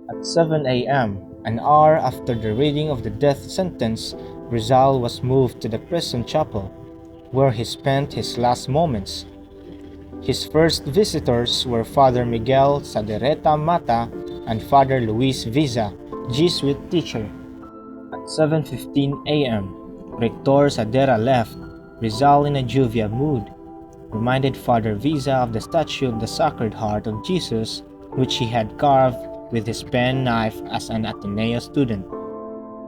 At 7 a.m., an hour after the reading of the death sentence, Rizal was moved to the prison chapel, where he spent his last moments. His first visitors were Father Miguel Sadereta Mata and Father Luis Viza, Jesuit teacher. At 7:15 a.m., Rector Sadera left, Rizal in a jovial mood, reminded Father Viza of the statue of the Sacred Heart of Jesus which he had carved with his pen knife as an Ateneo student.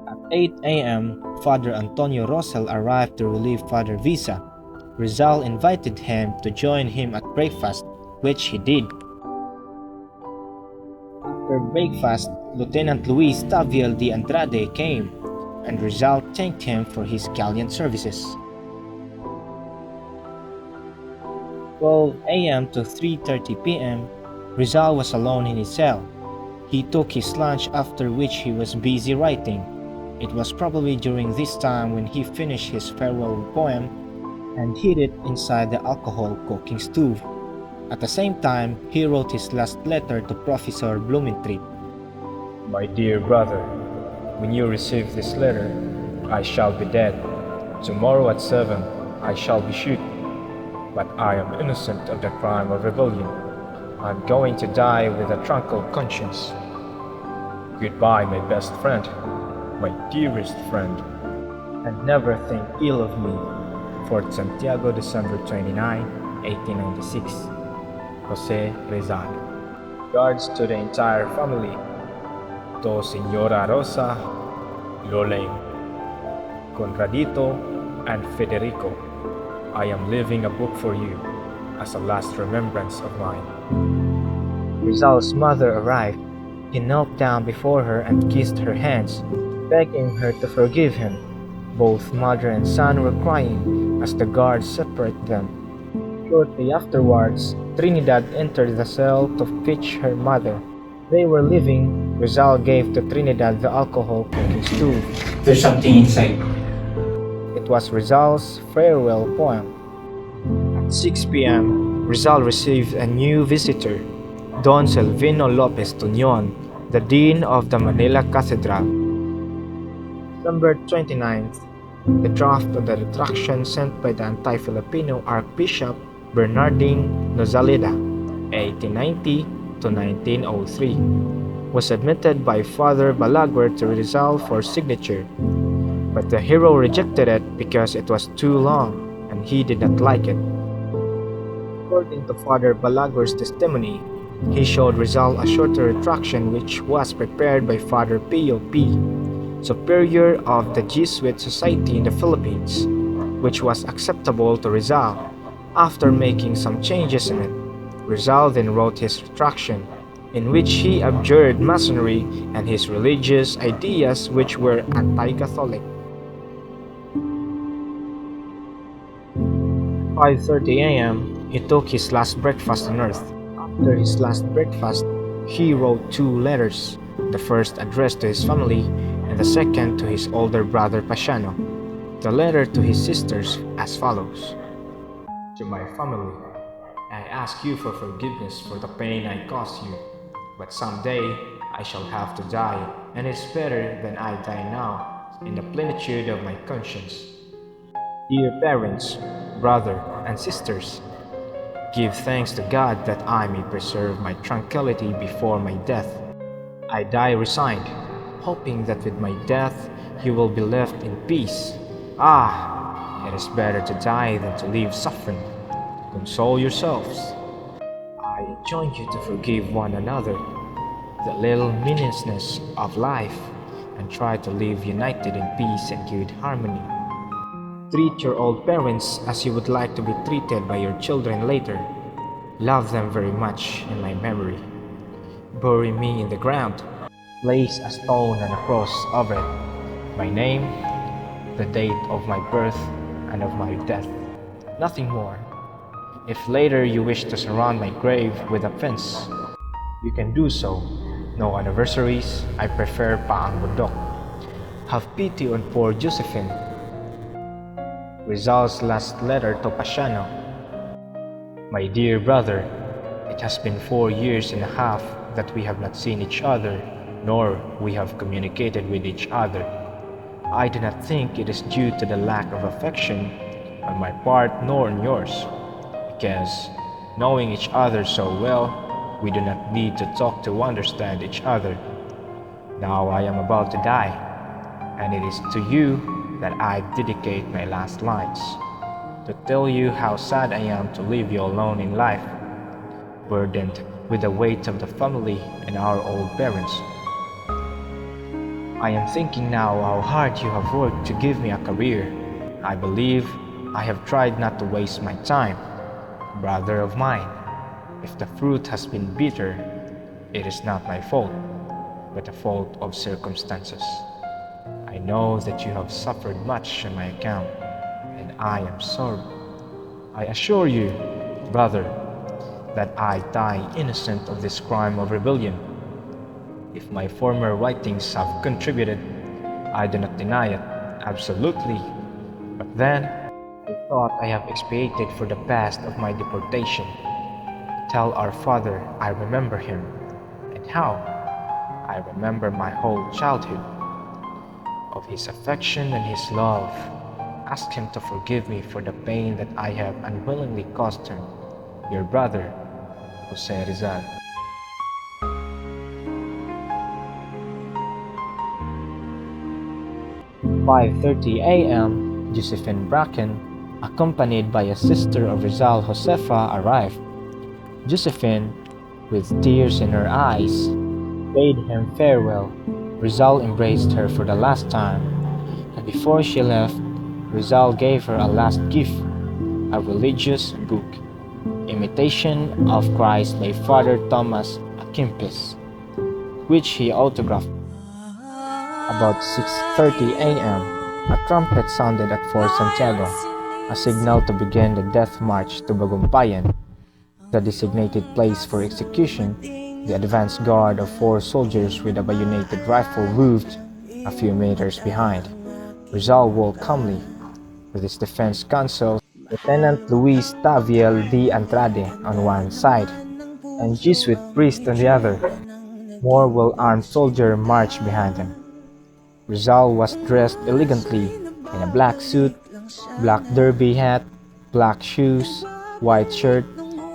At 8 a.m., Father Antonio Rosel arrived to relieve Father Viza. Rizal invited him to join him at breakfast, which he did. After breakfast, Lieutenant Luis Taviel de Andrade came, and Rizal thanked him for his gallant services. 12 a.m. to 3:30 p.m., Rizal was alone in his cell. He took his lunch, after which he was busy writing. It was probably during this time when he finished his farewell poem and hid it inside the alcohol cooking stove. At the same time, he wrote his last letter to Professor Blumentritt. My dear brother, when you receive this letter, I shall be dead. Tomorrow at 7, I shall be shot. But I am innocent of the crime of rebellion. I am going to die with a tranquil conscience. Goodbye, my best friend, my dearest friend, and never think ill of me. Fort Santiago, December 29, 1896. Jose Rizal. Regards to the entire family. To Señora Rosa, Loleng, Conradito, and Federico. I am leaving a book for you as a last remembrance of mine. Rizal's mother arrived. He knelt down before her and kissed her hands, begging her to forgive him. Both mother and son were crying as the guards separated them. Shortly afterwards, Trinidad entered the cell to fetch her mother. They were leaving. Rizal gave to Trinidad the alcohol cooking stove. There's something inside. It was Rizal's farewell poem. At 6 p.m., Rizal received a new visitor, Don Selvino Lopez Tuñon, the Dean of the Manila Cathedral. December 29th, the draft of the retraction sent by the anti-Filipino Archbishop Bernardine Nozaleda, 1890 to 1903, was submitted by Father Balaguer to Rizal for signature, but the hero rejected it because it was too long and he did not like it. According to Father Balaguer's testimony, he showed Rizal a shorter retraction which was prepared by Father Pio P., superior of the Jesuit Society in the Philippines, which was acceptable to Rizal. After making some changes in it, Rizal then wrote his retraction, in which he abjured Masonry and his religious ideas which were anti-Catholic. 5:30 a.m., he took his last breakfast on earth. After his last breakfast, he wrote 2 letters, the first addressed to his family and the second to his older brother Pasiano. The letter to his sisters as follows. To my family, I ask you for forgiveness for the pain I caused you, but someday I shall have to die, and it's better than I die now, in the plenitude of my conscience. Dear parents, brother, and sisters, give thanks to God that I may preserve my tranquility before my death. I die resigned, hoping that with my death you will be left in peace. It is better to die than to live suffering. Console yourselves. I enjoin you to forgive one another the little meanness of life and try to live united in peace and good harmony. Treat your old parents as you would like to be treated by your children later. Love them very much in my memory. Bury me in the ground. Place a stone and a cross over it. My name, the date of my birth, and of my death. Nothing more. If later you wish to surround my grave with a fence, you can do so. No anniversaries, I prefer Paang Bundok. Have pity on poor Josephine. Rizal's last letter to Pasiano. My dear brother, it has been 4 years and a half that we have not seen each other. nor we have communicated with each other. I do not think it is due to the lack of affection on my part nor on yours, because knowing each other so well, we do not need to talk to understand each other. Now I am about to die, and it is to you that I dedicate my last lines, to tell you how sad I am to leave you alone in life, burdened with the weight of the family and our old parents. I am thinking now how hard you have worked to give me a career. I believe I have tried not to waste my time. Brother of mine, if the fruit has been bitter, it is not my fault, but the fault of circumstances. I know that you have suffered much on my account, and I am sorry. I assure you, brother, that I die innocent of this crime of rebellion. If my former writings have contributed, I do not deny it, absolutely. But then, I thought I have expiated for the past of my deportation. Tell our father I remember him, and how? I remember my whole childhood, of his affection and his love. Ask him to forgive me for the pain that I have unwillingly caused him. Your brother, Jose Rizal. 5:30 a.m., Josephine Bracken, accompanied by a sister of Rizal, Josefa, arrived. Josephine, with tears in her eyes, bade him farewell. Rizal embraced her for the last time, and before she left, Rizal gave her a last gift, a religious book, Imitation of Christ by Father Thomas à Kempis, which he autographed. About 6:30 a.m., a trumpet sounded at Fort Santiago, a signal to begin the death march to Bagumpayan, the designated place for execution. The advance guard of 4 soldiers with a bayoneted rifle moved a few meters behind. Rizal walked calmly, with his defense counsel, Lieutenant Luis Taviel de Andrade on one side, and Jesuit priest on the other. More well-armed soldiers marched behind him. Rizal was dressed elegantly in a black suit, black derby hat, black shoes, white shirt,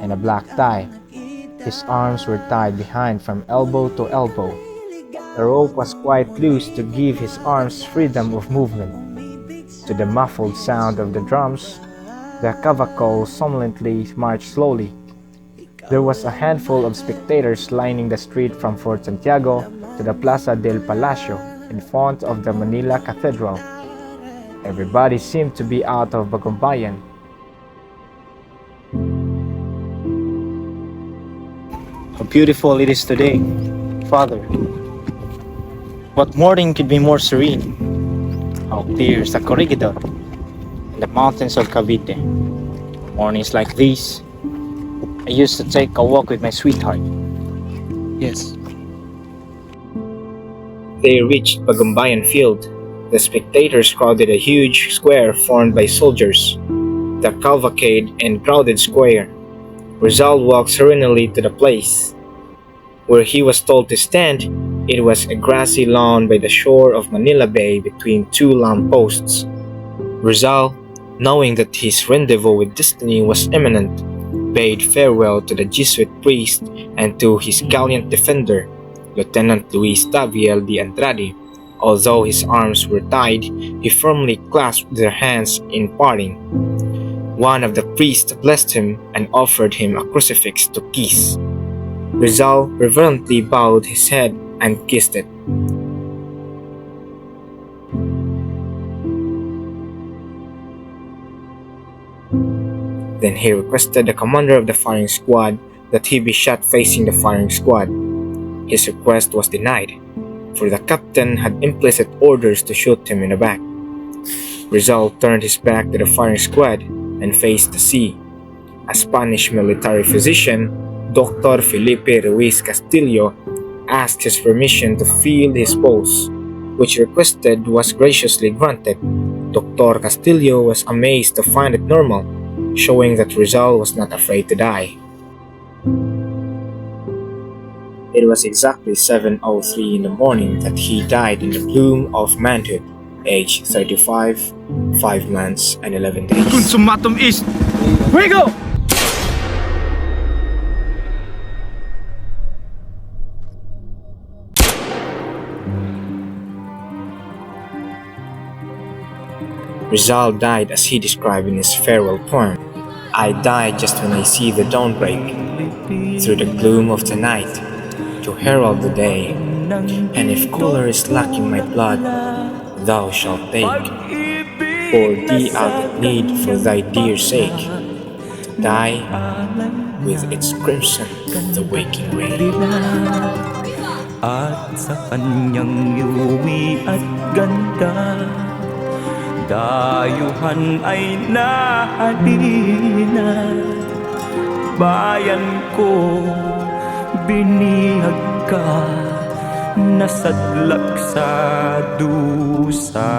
and a black tie. His arms were tied behind from elbow to elbow. The rope was quite loose to give his arms freedom of movement. To the muffled sound of the drums, the cavalcade somnolently marched slowly. There was a handful of spectators lining the street from Fort Santiago to the Plaza del Palacio in front of the Manila Cathedral. Everybody seemed to be out of Bagumpayan. How beautiful it is today, Father. What morning could be more serene? How clear is the Corregidor and the mountains of Cavite. Mornings like these, I used to take a walk with my sweetheart. Yes. They reached Bagumbayan Field. The spectators crowded a huge square formed by soldiers. The cavalcade and crowded square. Rizal walked serenely to the place. Where he was told to stand, it was a grassy lawn by the shore of Manila Bay between 2 lampposts. Rizal, knowing that his rendezvous with destiny was imminent, bade farewell to the Jesuit priest and to his gallant defender, Lieutenant Luis Taviel de Andrade. Although his arms were tied, he firmly clasped their hands in parting. One of the priests blessed him and offered him a crucifix to kiss. Rizal reverently bowed his head and kissed it. Then he requested the commander of the firing squad that he be shot facing the firing squad. His request was denied, for the captain had implicit orders to shoot him in the back. Rizal turned his back to the firing squad and faced the sea. A Spanish military physician, Dr. Felipe Ruiz Castillo, asked his permission to field his pulse, which requested was graciously granted. Dr. Castillo was amazed to find it normal, showing that Rizal was not afraid to die. It was exactly 7:03 in the morning that he died in the bloom of manhood, age 35, 5 months and 11 days. Consumatum est! Fuego! Rizal died as he described in his farewell poem. I die just when I see the dawn break, through the gloom of the night, to herald the day. And if color is lacking my blood, thou shalt take. Pour thee out at need for thy dear sake. Die with its crimson the waking ray. At sa kanyang yuwi at ganda, dayuhan ay nahalina. Bayan ko, binihag ka, nasadlak sa dusa.